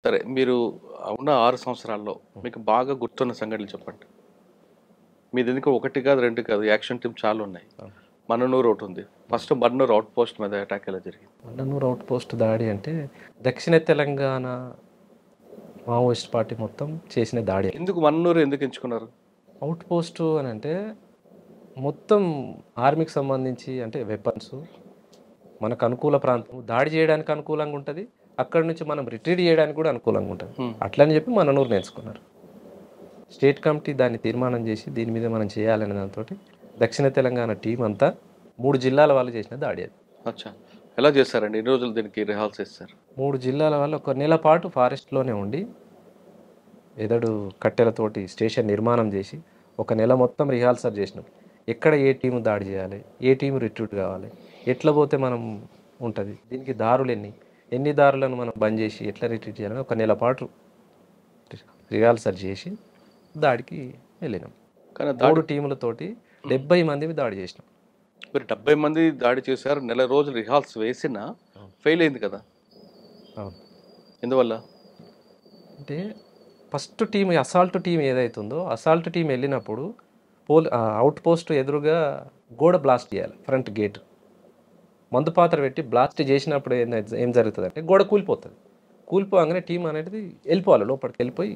సరే. మీరు ఉన్న 6 సంవత్సరాల్లో మీకు బాగా గుర్తున్న సంఘటనలు చెప్పండి. మీదెందుకో 1 కాదు, 2 కాదు. యాక్షన్ టీమ్ చాలున్నాయి. అవును. మన్ననూరు ఒకటుంది. ఫస్ట్ మన్ననూరు ఔట్ పోస్ట్ మీద అటాక్ ఎలా జరిగింది? మన్ననూరు అవుట్ పోస్ట్ దాడి అంటే దక్షిణ తెలంగాణ మావోయిస్ట్ పార్టీ మొత్తం చేసిన దాడి. ఎందుకు మన్ననూరు ఎందుకు ఎంచుకున్నారు? అవుట్ పోస్ట్ అని అంటే మొత్తం ఆర్మీకి సంబంధించి అంటే వెపన్స్ మనకు అనుకూల ప్రాంతం, దాడి చేయడానికి అనుకూలంగా ఉంటుంది, అక్కడ నుంచి మనం రిట్రీట్ చేయడానికి కూడా అనుకూలంగా ఉంటుంది. అట్లని చెప్పి మన్ననూరు నేర్చుకున్నారు. స్టేట్ కమిటీ దాన్ని తీర్మానం చేసి దీని మీద మనం చేయాలనే దాంతో దక్షిణ తెలంగాణ టీం అంతా 3 జిల్లాల వాళ్ళు చేసిన దాడి అది. అచ్చా. ఎలా చేశారండి? ఎన్ని రోజులు దీనికి రిహార్సల్ చేశారు? 3 జిల్లాల వాళ్ళు ఒక నెల పాటు ఫారెస్ట్లోనే ఉండి ఎదడు కట్టెలతోటి స్టేషన్ నిర్మాణం చేసి ఒక నెల మొత్తం రిహార్సల్ చేసినాం. ఎక్కడ ఏ టీం దాడి చేయాలి, ఏ టీం రిట్రీట్ కావాలి, ఎట్లా పోతే మనం ఉంటుంది, దీనికి దారులు ఎన్ని దారులను మనం బంద్ చేసి ఎట్లా రిట్రీట్ చేయాలని ఒక నెల పాటు రిహార్సల్ చేసి దాడికి వెళ్ళినాం. కానీ 3 టీములతోటి 70 మంది దాడి చేసినాం. మీరు 70 మంది దాడి చేశారు. నెల రోజులు రిహార్సల్ వేసినా ఫెయిల్ అయింది కదా? అవును. ఎందువల్ల? అంటే ఫస్ట్ టీం అసాల్ట్ టీం ఏదైతుందో అసాల్ట్ టీం వెళ్ళినప్పుడు అవుట్ పోస్ట్ ఎదురుగా గోడ బ్లాస్ట్ చేయాలి. ఫ్రంట్ గేట్ మందు పాత్ర పెట్టి బ్లాస్ట్ చేసినప్పుడు ఏం జరుగుతుంది అంటే గోడ కూలిపోతుంది. కూలిపోగానే టీం అనేది వెళ్ళిపోవాలి, లోపలికి వెళ్ళిపోయి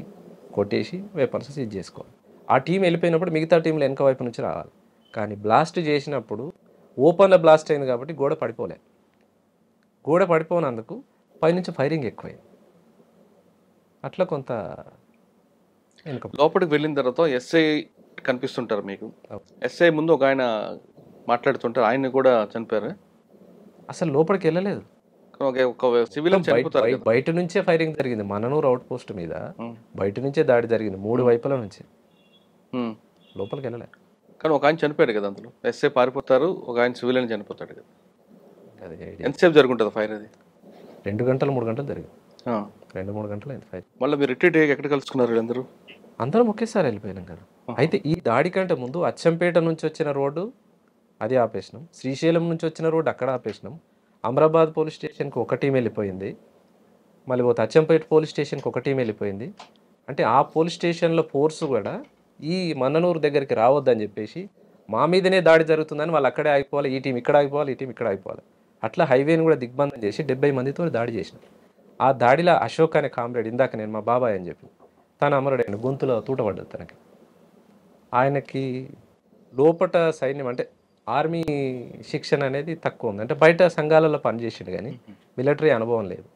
కొట్టేసి వెపన్స్ సీజ్ చేసుకోవాలి. ఆ టీం వెళ్ళిపోయినప్పుడు మిగతా టీంలు వెనక వైపు నుంచి రావాలి. కానీ బ్లాస్ట్ చేసినప్పుడు ఓపెన్లో బ్లాస్ట్ అయింది కాబట్టి గోడ పడిపోలే. గోడ పడిపోయినందుకు పైనుంచి ఫైరింగ్ ఎక్కువైంది. అట్లా కొంత వెనుక లోపలికి వెళ్ళిన తర్వాత ఎస్ఐ కనిపిస్తుంటారు మీకు. ఎస్ఐ ముందు ఒక ఆయన మాట్లాడుతుంటారు, ఆయన్ని కూడా చనిపోయారు. అసలు లోపలికి వెళ్ళలేదు. ఒక సివిలియన్ చనిపోతారు కదా? బయట నుంచే ఫైరింగ్ జరిగింది. మన్ననూరు అవుట్ పోస్ట్ మీద బయట నుంచే దాడి జరిగింది, 3 వైపుల నుంచి. లోపలికి వెళ్ళలేదు. కానీ ఒక ఆయన చనిపోయాడు కదా అందులో. ఎస్ఐ పారిపోతారు, ఒక ఆయన సివిలియన్ చనిపోతాడు కదా? అది ఎంతసేపు జరుగుంటుంది ఫైర్ అది? 2 గంటలు 3 గంటలు జరిగింది. 2-3 గంటలు అయింది ఫైర్. మళ్ళీ మీరు రిట్రీట్ ఎక్కడ కలుసుకున్నారు అందరూ? అందరం ఒకేసారి వెళ్ళిపోయినాం కదా. అయితే ఈ దాడి కంటే ముందు అచ్చంపేట నుంచి వచ్చిన రోడ్డు అది ఆపేసినాం, శ్రీశైలం నుంచి వచ్చిన రోడ్డు అక్కడ ఆపేసినాం, అమరాబాద్ పోలీస్ స్టేషన్కి ఒక టీం వెళ్ళిపోయింది, మళ్ళీ పోతే అచ్చంపేట పోలీస్ స్టేషన్కి ఒక టీం వెళ్ళిపోయింది. అంటే ఆ పోలీస్ స్టేషన్లో ఫోర్స్ కూడా ఈ మన్ననూరు దగ్గరికి రావద్దని చెప్పేసి మా మీదనే దాడి జరుగుతుందని వాళ్ళు అక్కడే ఆగిపోవాలి, ఈ టీం ఇక్కడ ఆగిపోవాలి, ఈ టీం ఇక్కడ ఆగిపోవాలి. అట్లా హైవేని కూడా దిగ్బంధం చేసి 70 మందితో దాడి చేసినాం. ఆ దాడిలో అశోక్ అనే కామ్రేడ్, ఇందాక నేను మా బాబాయ్ అని చెప్పి, తను అమరుడైన గొంతులో తూటపడ్డది తనకి. ఆయనకి లోపట సైన్యం అంటే ఆర్మీ శిక్షణ అనేది తక్కువ ఉంది. అంటే బయట సంఘాలలో పనిచేసాడు కానీ మిలిటరీ అనుభవం లేదు.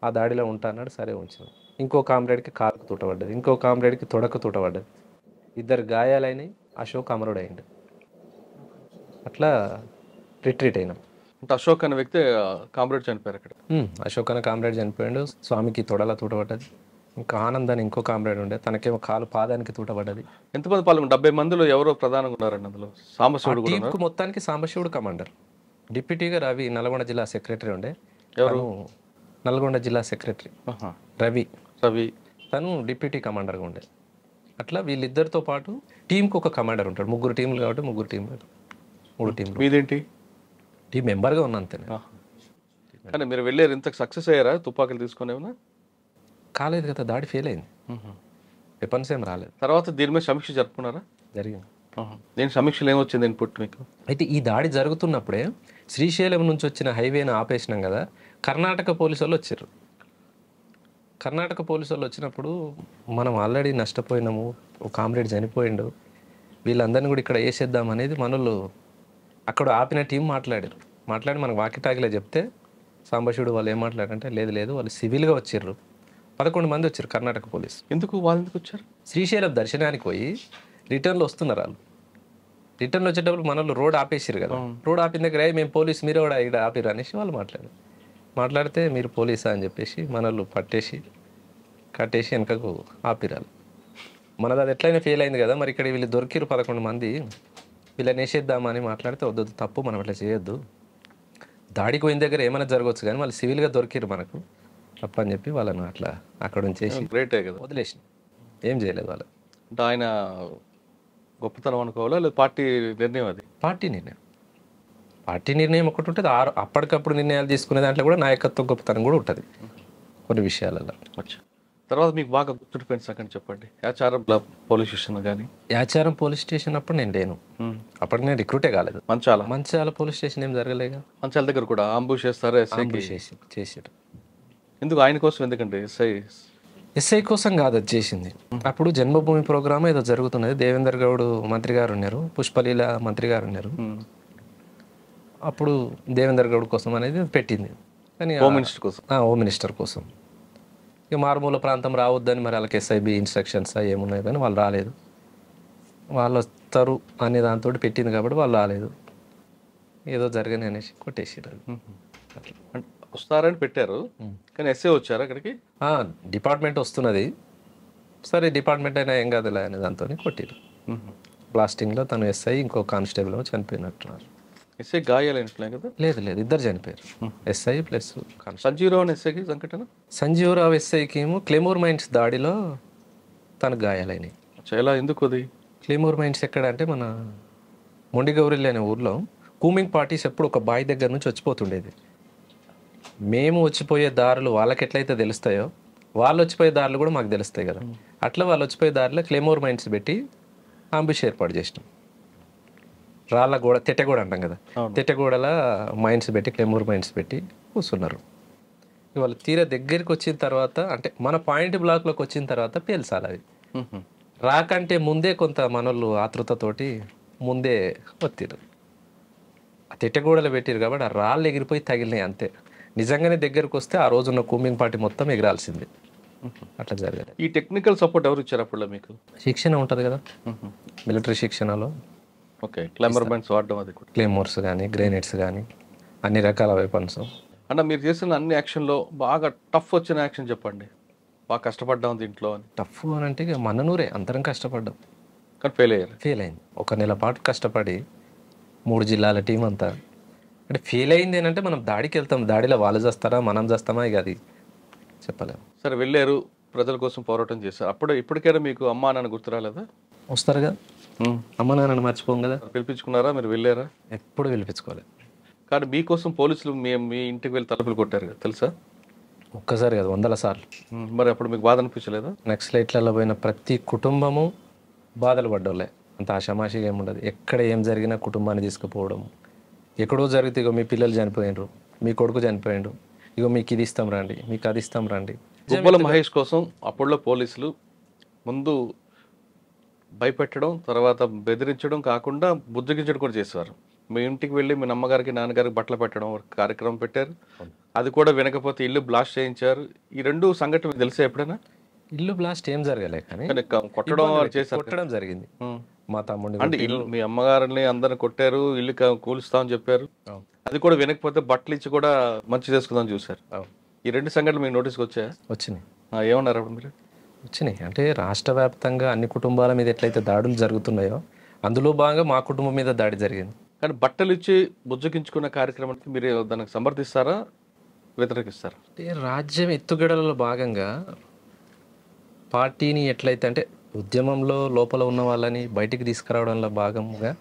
ఆ దాడిలో ఉంటా అన్నాడు, సరే ఉంచాం. ఇంకో కామ్రేడ్కి కాలుకు తూటపడ్డది, ఇంకో కామ్రేడ్కి తొడకు తూటపడ్డది. 2 గాయాలైనవి. అశోక్ అమరుడైండు. అట్లా రిట్రీట్ అయినాం. అంటే అశోక్ అనే వ్యక్తి కామ్రేడ్ చనిపోయారు అక్కడ. అశోక్ అనే కామ్రేడ్ చనిపోయాడు. స్వామికి తొడల తూటపడ్డది. ఇంకా ఆనంద్ అని ఇంకో కామ్రేడ్ ఉండే, తనకేమో కాలు పాదానికి తూటపడ్డది. ఎంతమంది పాల్గొన్నారు? 70 మందిలో ఎవరో ప్రధానంగా ఉన్నారండి అందులో? సాంబశివుడు కూడా టీంకు మొత్తానికి సాంబశివుడు కమాండర్. డిప్యూటీగా రవి నల్గొండ జిల్లా సెక్రటరీ ఉండే. ఎవరు? నల్గొండ జిల్లా సెక్రటరీ రవి. తను డిప్యూటీ కమాండర్గా ఉండే. అట్లా వీళ్ళిద్దరితో పాటు టీంకి ఒక కమాండర్ ఉంటాడు. 3 టీంలు కాబట్టి 3 టీంలు, 3 టీంలు. మీదేంటి? టీం మెంబర్గా ఉన్నా అంతేనే. కానీ మీరు వెళ్ళారు, ఇంత సక్సెస్ అయ్యారా? తుపాకులు తీసుకొని ఏమన్నా? కాలేదు కదా, దాడి ఫెయిల్ అయింది, వెపన్స్ ఏం రాలేదు. తర్వాత దీని మీద సమీక్ష జరుపుకున్నారా? జరిగింది. దీని సమీక్షలు ఏమొచ్చింది ఇన్పుట్ మీకు? అయితే ఈ దాడి జరుగుతున్నప్పుడే శ్రీశైలం నుంచి వచ్చిన హైవేను ఆపేసినాం కదా, కర్ణాటక పోలీసు వాళ్ళు వచ్చారు. కర్ణాటక పోలీసు వాళ్ళు వచ్చినప్పుడు మనం ఆల్రెడీ నష్టపోయినాము, ఒక కామ్రేడ్ చనిపోయిండు, వీళ్ళందరినీ కూడా ఇక్కడ వేసేద్దాం అనేది మనోళ్ళు అక్కడ ఆపిన టీం మాట్లాడి మనకు వాకిటాకిలా చెప్తే సాంబశివుడు వాళ్ళు ఏం మాట్లాడారంటే, లేదు వాళ్ళు సివిల్గా వచ్చారు, 11 మంది వచ్చారు కర్ణాటక పోలీసు. వాళ్ళు ఎందుకు వచ్చారు? శ్రీశైలం దర్శనానికి పోయి రిటర్న్లో వస్తున్నారు వాళ్ళు. రిటర్న్ వచ్చేటప్పుడు మనోళ్ళు రోడ్ ఆపేసారు కదా, రోడ్ ఆపిన దగ్గర మేము పోలీస్, మీరు కూడా ఇక్కడ ఆపిరు అనేసి వాళ్ళు మాట్లాడితే మీరు పోలీసా అని చెప్పేసి మనోళ్ళు పట్టేసి కట్టేసి వెనకకు ఆపిరాలు. మనది అది ఎట్లయినా ఫెయిల్ అయింది కదా, మరి ఇక్కడ వీళ్ళు దొరికిరు 11 మంది, వీళ్ళని వేసేద్దామని మాట్లాడితే వద్దు తప్పు, మనం అట్లా చేయొద్దు, దాడికి పోయిన దగ్గర ఏమైనా జరగవచ్చు కానీ వాళ్ళు సివిల్గా దొరికిరు మనకు తప్ప అని చెప్పి వాళ్ళను అట్లా అక్కడ ఉంచేసి గ్రేటే కదా వదిలేసి ఏం చేయలేదు వాళ్ళు. అంటే ఆయన గొప్పతనం అనుకోవాలా లేదా పార్టీ నిర్ణయం? అది పార్టీ నిర్ణయం ఒకటి ఉంటుంది, అప్పటికప్పుడు నిర్ణయాలు తీసుకునే దాంట్లో కూడా నాయకత్వ గొప్పతనం కూడా ఉంటుంది. కొన్ని విషయాలలో. అచ్చా. తర్వాత మీకు బాగా గుర్తుండిపోయిన సంగతి చెప్పండి. యాచారం పోలీస్ స్టేషన్ కానీ యాచారం పోలీస్ స్టేషన్ అప్పుడు నేను లేను, అప్పటికి నేను రిక్రూటే కాలేదు. మంచాల పోలీస్ స్టేషన్ ఏం జరగలేగా. మంచాల దగ్గర కూడా అంబుష్ చేస్తారు చేసాడు. ఎందుకు ఆయన కోసం? ఎందుకంటే ఎస్ఐ కోసం కాదు అది చేసింది. అప్పుడు జన్మభూమి ప్రోగ్రామ్ ఏదో జరుగుతున్నది. దేవేందర్ గౌడ్ మంత్రి గారు ఉన్నారు, పుష్పలీల మంత్రి గారు ఉన్నారు. అప్పుడు దేవేందర్ గౌడ్ కోసం అనేది పెట్టింది. కానీ హోమ్ మినిస్టర్ కోసం ఇక మారుమూల ప్రాంతం రావద్దని మరి వాళ్ళకి ఎస్ఐబి ఇన్స్ట్రక్షన్స్ ఏమున్నాయి కానీ వాళ్ళు రాలేదు. వాళ్ళు వస్తారు అనే దాంతో పెట్టింది కాబట్టి వాళ్ళు రాలేదు. ఏదో జరగని అనేసి కొట్టేసారు. వస్తారని పెట్టారు కానీ ఎస్ఐ వచ్చారు అక్కడికి. డిపార్ట్మెంట్ వస్తున్నది, సరే డిపార్ట్మెంట్ అయినా ఏం కాదులే అనే దాంతో కొట్టిరు. బ్లాస్టింగ్లో తను ఎస్ఐ ఇంకో కానిస్టేబుల్ చనిపోయినట్టున్నారు. ఎస్ఐ గాయాలైనట్లే కదా? లేదు, ఇద్దరు చనిపోయారు, ఎస్ఐ ప్లస్ సంజీవరావు ఎస్ఐకి సంఘటన. సంజీవరావు ఎస్ఐకి ఏమో క్లెమోర్ మైన్స్ దాడిలో తనకు గాయాలైనవి. చాలా ఎందుకు అది? క్లెమోర్ మైన్స్ ఎక్కడ అంటే మన మొండిగౌరిల్లి అనే ఊర్లో కూమింగ్ పార్టీస్ ఎప్పుడు ఒక బాయ్ దగ్గర నుంచి వచ్చిపోతుండేది. మేము వచ్చిపోయే దారులు వాళ్ళకి ఎట్లయితే తెలుస్తాయో వాళ్ళు వచ్చిపోయే దారులు కూడా మాకు తెలుస్తాయి కదా. అట్లా వాళ్ళు వచ్చిపోయే దారిలో క్లెమోర్ మైన్స్ పెట్టి అంబుష్ ఏర్పాటు చేసినాం. రాళ్ళ గోడ, తెట్టెగోడ అంటాం కదా, తెట్టెగోడల మైన్స్ పెట్టి క్లెమోర్ మైన్స్ పెట్టి కూర్చున్నారు. వాళ్ళు తీరా దగ్గరికి వచ్చిన తర్వాత అంటే మన పాయింట్ బ్లాక్లోకి వచ్చిన తర్వాత పేల్చాలి అవి. రాకంటే ముందే కొంత మనోళ్ళు ఆతృతతోటి ముందే వత్తిరు. ఆ తెట్టెగోడలు పెట్టిరు కాబట్టి ఆ రాళ్ళు ఎగిరిపోయి తగిలినాయి అంతే. నిజంగానే దగ్గరకు వస్తే ఆ రోజున్న కూమింగ్ పార్టీ మొత్తం ఎగరాల్సింది. అట్లా జరగదు. ఈ టెక్నికల్ సపోర్ట్ ఎవరు ఇచ్చారు అప్పుడు మీకు? శిక్షణ ఉంటుంది కదా, మిలిటరీ శిక్షణలో. ఓకే, క్లెమోర్ మైన్స్ వాడడం, అది కూడా క్లెమోర్స్ కానీ గ్రెనేడ్స్ కానీ అన్ని రకాల వెపన్స్. అన్న మీరు చేసిన అన్ని యాక్షన్లో బాగా టఫ్ వచ్చిన యాక్షన్ చెప్పండి. బాగా కష్టపడ్డాం దీంట్లో అని. టఫ్ అని అంటే ఇక మననూరే అందరం కష్టపడ్డాం కానీ ఫెయిల్ అయింది. 1 నెల పాటు కష్టపడి 3 జిల్లాల టీం అంతా అంటే ఫెయిల్ అయింది ఏంటంటే మనం దాడికి వెళ్తాం, దాడిలో వాళ్ళు చేస్తారా మనం చేస్తామా ఇక అది చెప్పలేము. సరే వెళ్ళారు, ప్రజల కోసం పోరాటం చేశారు. ఇప్పటికైనా మీకు అమ్మా నాన్న గుర్తురాలేదా? వస్తారు కదా, అమ్మ నాన్నని మర్చిపోం కదా. పిలిపించుకున్నారా మీరు? వెళ్ళారా? ఎప్పుడు పిలిపించుకోలేదు. కానీ మీకోసం పోలీసులు మీ ఇంటికి వెళ్ళి తలుపులు కొట్టారు కదా, తెలుసా? ఒక్కసారి కదా, 100 సార్లు. మరి అప్పుడు మీకు బాధ అనిపించలేదా? నక్సలైట్లలో పోయిన ప్రతి కుటుంబము బాధలు పడ్డోళ్ళే, అంత ఆషామాషిగా ఏముండదు. ఎక్కడ ఏం జరిగినా కుటుంబాన్ని తీసుకుపోవడం. ఎక్కడో జరిగితే ఇగో మీ పిల్లలు చనిపోయినరు, మీ కొడుకు చనిపోయిండు, ఇగో మీకు ఇది ఇస్తాం రండి, మీకు అది ఇస్తాం రండి. గుబ్బల మహేష్ కోసం అప్పుడులో పోలీసులు ముందు భయపెట్టడం, తర్వాత బెదిరించడం కాకుండా బుజ్జగించడం కూడా చేసేవారు. మీ ఇంటికి వెళ్ళి మీ అమ్మగారికి నాన్నగారికి బట్టలు పెట్టడం కార్యక్రమం పెట్టారు. అది కూడా వినకపోతే ఇల్లు బ్లాస్ట్ చేయించారు. ఈ 2 సంఘటన మీకు తెలిసే ఎప్పుడైనా? ఇల్లు బ్లాస్ట్ ఏం జరగలే కానీ కొట్టడం జరిగింది. మా తమ్ముడిని అంటే ఇల్లు మీ అమ్మగారిని అందరిని కొట్టారు, ఇల్లు కూలుస్తామని చెప్పారు. అది కూడా వినకపోతే బట్టలు ఇచ్చి కూడా మంచి చేసుకుందాం చూసారు. ఈ 2 సంఘటనలు మీకు నోటీస్కి వచ్చినాయి. ఏమన్నారు అప్పుడు మీరు? వచ్చినాయి అంటే రాష్ట్ర వ్యాప్తంగా అన్ని కుటుంబాల మీద ఎట్లయితే దాడులు జరుగుతున్నాయో అందులో భాగంగా మా కుటుంబం మీద దాడి జరిగింది. కానీ బట్టలు ఇచ్చి బుజ్జగించుకున్న కార్యక్రమానికి మీరు దానికి సమర్థిస్తారా, వ్యతిరేకిస్తారా? అంటే రాజ్యం ఎత్తుగడలలో భాగంగా పార్టీని ఎట్లయితే అంటే ఉద్యమంలో లోపల ఉన్న వాళ్ళని బయటికి తీసుకురావడంలో భాగంగా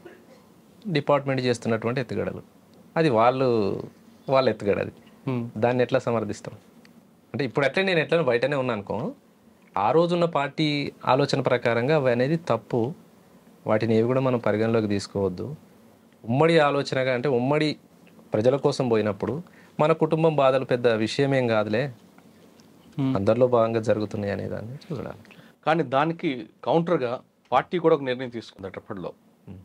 డిపార్ట్మెంట్ చేస్తున్నటువంటి ఎత్తుగడలు, అది వాళ్ళ ఎత్తుగడ. అది దాన్ని ఎట్లా సమర్థిస్తాం అంటే ఇప్పుడు ఎట్లా నేను ఎట్లా బయటనే ఉన్నా అనుకో, ఆ రోజున్న పార్టీ ఆలోచన ప్రకారంగా అవి అనేది తప్పు, వాటిని ఏవి కూడా మనం పరిగణలోకి తీసుకోవద్దు. ఉమ్మడి ఆలోచనగా అంటే ఉమ్మడి ప్రజల కోసం పోయినప్పుడు మన కుటుంబం బాధలు పెద్ద విషయమేం కాదులే, అందరిలో భాగంగా జరుగుతున్నాయి అనే దాన్ని చూడాలి. కానీ దానికి కౌంటర్గా పార్టీ కూడా ఒక నిర్ణయం తీసుకుంది అప్పట్లో.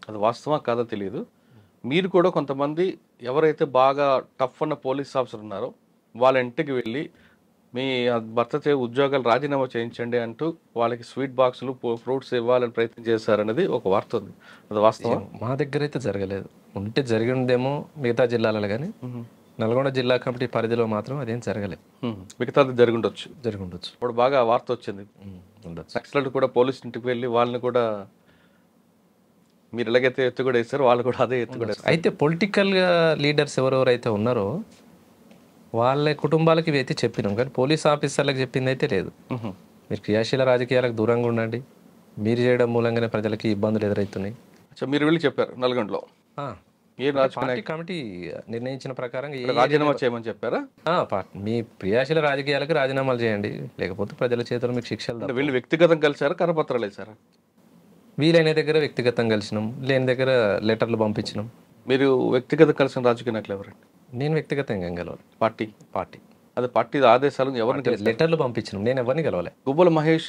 అది వాస్తవా కాదో తెలియదు. మీరు కూడా కొంతమంది ఎవరైతే బాగా టఫ్ ఉన్న పోలీస్ ఆఫీసర్ ఉన్నారో వాళ్ళ ఇంటికి వెళ్ళి మీ భర్త ఉద్యోగాలు రాజీనామా చేయించండి అంటూ వాళ్ళకి స్వీట్ బాక్సులు ఫ్రూట్స్ ఇవ్వాలని ప్రయత్నం చేశారనేది ఒక వార్త ఉంది. అది వాస్తవం? మా దగ్గర అయితే జరగలేదు, ఉంటే జరిగిందేమో మిగతా జిల్లాలలో, కానీ నల్గొండ జిల్లా కమిటీ పరిధిలో మాత్రం అదేం జరగలేదు. మిగతాది జరుగుండొచ్చు. ఇప్పుడు బాగా వార్త వచ్చింది. నక్సలైట్ కూడా పోలీస్ ఇంటికి వెళ్ళి వాళ్ళని కూడా మీరు ఎలాగైతే ఎత్తు కూడా వేస్తారు వాళ్ళు కూడా అదే ఎత్తు కూడా. అయితే పొలిటికల్గా లీడర్స్ ఎవరెవరైతే ఉన్నారో వాళ్ళ కుటుంబాలకి ఇవి అయితే చెప్పినాం, కానీ పోలీస్ ఆఫీసర్లకు చెప్పింది అయితే లేదు. మీరు క్రియాశీల రాజకీయాలకు దూరంగా ఉండండి, మీరు చేయడం మూలంగానే ప్రజలకి ఇబ్బందులు ఎదురవుతున్నాయి. మీరు వెళ్ళి చెప్పారు నల్గొండలో? ఏ రాజకీయ పార్టీ కమిటీ నిర్ణయించిన ప్రకారం రాజీనామా చేయమని చెప్పారా? మీ క్రియాశీల రాజకీయాలకు రాజీనామాలు చేయండి, లేకపోతే ప్రజల చేతుల్లో మీకు శిక్షలు అంటే తప్పవు. వీళ్ళు వ్యక్తిగతం కలిసారా, కరపత్రాలు వేసారా? వీలైన దగ్గర వ్యక్తిగతంగా కలిసినాం, లేని దగ్గర లెటర్లు పంపించినాం. మీరు వ్యక్తిగత కలిసిన రాజకీయ నాయకులు ఎవరండి? నేను వ్యక్తిగతంగా గెలవాలి. పార్టీ పార్టీ అదే పార్టీ ఆదేశాలు ఎవరిని కలిసి? లెటర్లు పంపించినాం, నేను ఎవరిని గెలవాలి. గుబ్బల మహేష్